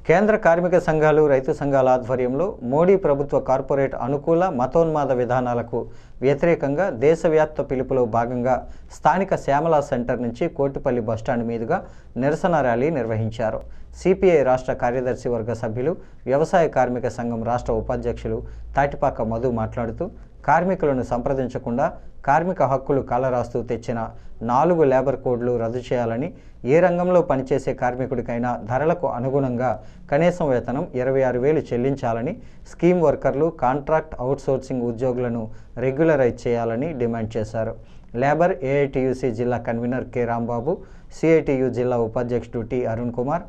కేంద్ర కార్మిక సంఘాలు రైతు సంఘాల ఆధ్వర్యంలో మోడీ ప్రభుత్వ కార్పొరేట్ అనుకూల మతోన్మాద విధానాలకు వ్యతిరేకంగా దేశవ్యాప్త పిలుపులో భాగంగా స్థానిక శ్యామల సెంటర్ నుంచి కోటిపల్లి బస్టాండ్ మీదుగా నిరసన ర్యాలీ నిర్వహించారు. సిపిఐ రాష్ట్ర కార్యదర్శి వర్గ సభ్యులు, వ్యవసాయ కార్మిక సంఘం రాష్ట్ర ఉపాధ్యక్షులు తాటిపాక మధు మాట్లాడుతూ కార్మికులను సంప్రదించకుండా కార్మిక హక్కులు కాలరాస్తూ తెచ్చిన 4 లేబర్ కోడ్లు రద్దు చేయాలని, ఏ రంగంలో పనిచేసే కార్మికుడికైనా ధరలకు అనుగుణంగా కనీసం వేతనం 26,000 చెల్లించాలని, స్కీమ్ వర్కర్లు, కాంట్రాక్ట్ అవుట్సోర్సింగ్ ఉద్యోగులను రెగ్యులరైజ్ చేయాలని డిమాండ్ చేశారు. లేబర్ ఏఐటియుసి జిల్లా కన్వీనర్ కె రాంబాబు, సిఐటియు జిల్లా ఉపాధ్యక్షుడు టి అరుణ్ కుమార్,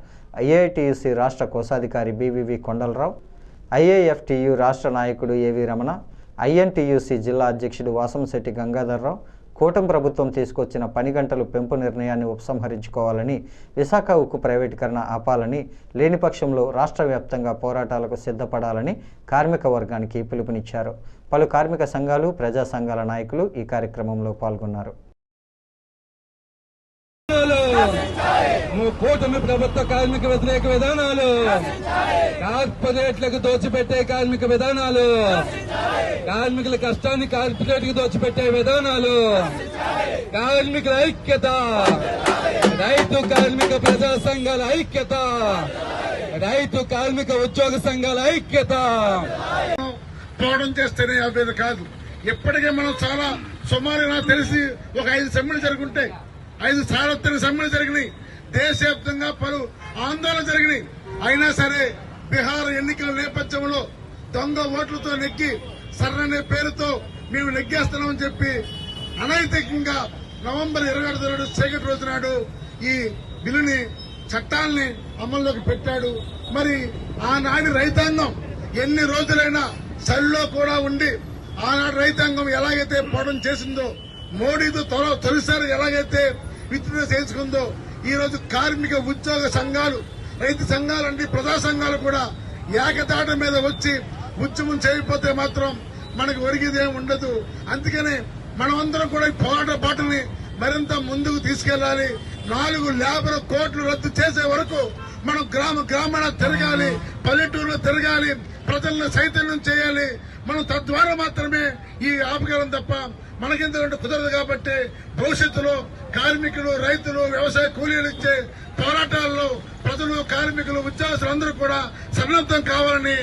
ఐఐటియుసి రాష్ట్ర కోశాధికారి బివివి కొండలరావు, ఐఏఎఫ్టియు రాష్ట్ర నాయకుడు ఏవి రమణ, ఐఎన్టీయూసీ జిల్లా అధ్యక్షుడు వాసంశెట్టి గంగాధర్రావు కూటమి ప్రభుత్వం తీసుకొచ్చిన పని గంటలు పెంపు నిర్ణయాన్ని ఉపసంహరించుకోవాలని, విశాఖ ఉక్కు ప్రైవేటీకరణ ఆపాలని, లేని పక్షంలో రాష్ట్ర వ్యాప్తంగా పోరాటాలకు సిద్ధపడాలని కార్మిక వర్గానికి పిలుపునిచ్చారు. పలు కార్మిక సంఘాలు, ప్రజా సంఘాల నాయకులు ఈ కార్యక్రమంలో పాల్గొన్నారు. కూటమి ప్రభుత్వ కార్మిక వ్యతిరేక విధానాలు, కార్పొరేట్లకు దోచిపెట్టే కార్మిక విధానాలు, కార్మికుల కష్టాన్ని కార్పొరేట్కి దోచిపెట్టే విధానాలు, కార్మికుల ఐక్యత, రైతు కార్మిక ప్రజా సంఘాల ఐక్యత, రైతు కార్మిక ఉద్యోగ సంఘాల ఐక్యత. పోవడం చేస్తేనే అవేది కాదు. ఇప్పటికే మనం చాలా సుమారు నాకు తెలిసి ఒక 5 సమ్మెలు జరుగుంటాయి. 5 సార్వత్రిక సమ్మెలు జరిగినాయి. దేశవ్యాప్తంగా పలు ఆందోళన జరిగినాయి. అయినా సరే బీహార్ ఎన్నికల నేపథ్యంలో దొంగ ఓట్లతో నెగ్గి సర్రనే పేరుతో మేము నెగ్గేస్తున్నామని చెప్పి అనైతికంగా నవంబర్ 27 చీకటి రోజు నాడు ఈ బిల్లుని, చట్టాలని అమల్లోకి పెట్టాడు. మరి ఆనాటి రైతాంగం ఎన్ని రోజులైనా చలిలో కూడా ఉండి ఆనాడు రైతాంగం ఎలాగైతే పోవడం చేసిందో, మోడీతో తొలిసారి ఎలాగైతే విత్డ్రా చేసుకుందో, ఈ రోజు కార్మిక ఉద్యోగ సంఘాలు, రైతు సంఘాలంటే ప్రజా సంఘాలు కూడా ఏకతాట మీద వచ్చి ఉద్యమం చేయకపోతే మాత్రం మనకు ఒరిగిదేం ఉండదు. అందుకనే మనమందరం కూడా ఈ పోరాట బాటని మరింత ముందుకు తీసుకెళ్లాలి. 4 లేబర్ కోడ్లు రద్దు చేసే వరకు మనం గ్రామాన తిరగాలి, పల్లెటూరులో తిరగాలి, ప్రజలను చైతన్యం చేయాలి. మనం తద్వారా మాత్రమే ఈ ఆపగలం తప్ప మనకెందుకంటే కుదరదు. కాబట్టి భవిష్యత్తులో కార్మికులు, రైతులు, వ్యవసాయ కూలీలు ఇచ్చే పోరాటాల్లో ప్రజలు, కార్మికులు, ఉద్యోగస్తులు అందరూ కూడా సన్నద్ధం కావాలని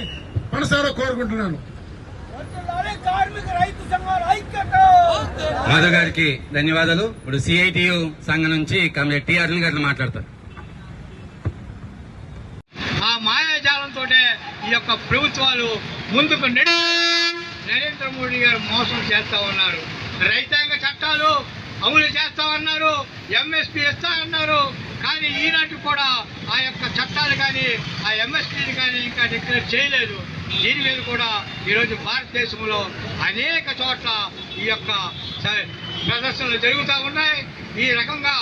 మనసారా కోరుకుంటున్నాను. మాధవ్ గారికి ధన్యవాదాలు. ఇప్పుడు సిఐటియు సంఘం నుంచి కమిటీ టి అరుణ్ గారిని మాట్లాడతారు. ఆ మాయాజాలంతో ఈ యొక్క ప్రభుత్వాలు ముందుకు నరేంద్ర మోడీ గారు మోసం చేస్తా ఉన్నారు. రైతాంగ చట్టాలు అమలు చేస్తామన్నారు, ఎంఎస్పీ ఇస్తామన్నారు. కానీ ఈనాటి కూడా ఆ యొక్క చట్టాలు కానీ ఆ ఎంఎస్పీని కానీ ఇంకా డిక్లేర్ చేయలేదు. దీని మీద కూడా ఈరోజు భారతదేశంలో అనేక చోట్ల ఈ యొక్క ప్రదర్శనలు జరుగుతూ ఉన్నాయి. ఈ రకంగా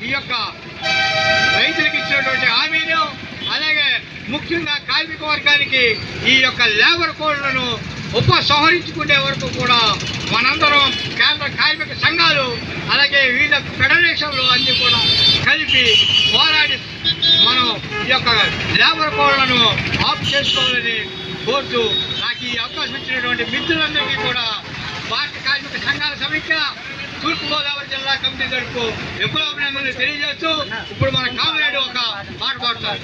ఈ యొక్క రైతులకు ఇచ్చినటువంటి హామీలు, అలాగే ముఖ్యంగా కార్మిక వర్గానికి ఈ యొక్క లేబర్ కోడ్లను ఉపసంహరించుకునే వరకు కూడా మనందరం కేంద్ర కార్మిక సంఘాలు, అలాగే వివిధ ఫెడరేషన్లు అన్ని కూడా కలిపి పోరాడి మనం ఈ యొక్క లేబర్ కోడ్లను ఆఫ్ చేసుకోవాలని కోరుతూ, నాకు ఈ అవకాశం ఇచ్చినటువంటి మిత్రులందరికీ కూడా భారత కార్మిక సంఘాల సమైక్య తూర్పుగోదావరి జిల్లా కమిటీ తరఫు విప్లవాభినందనలు తెలియజేస్తూ ఇప్పుడు మన కామరేడ్ ఒక మాట పాడుతారు.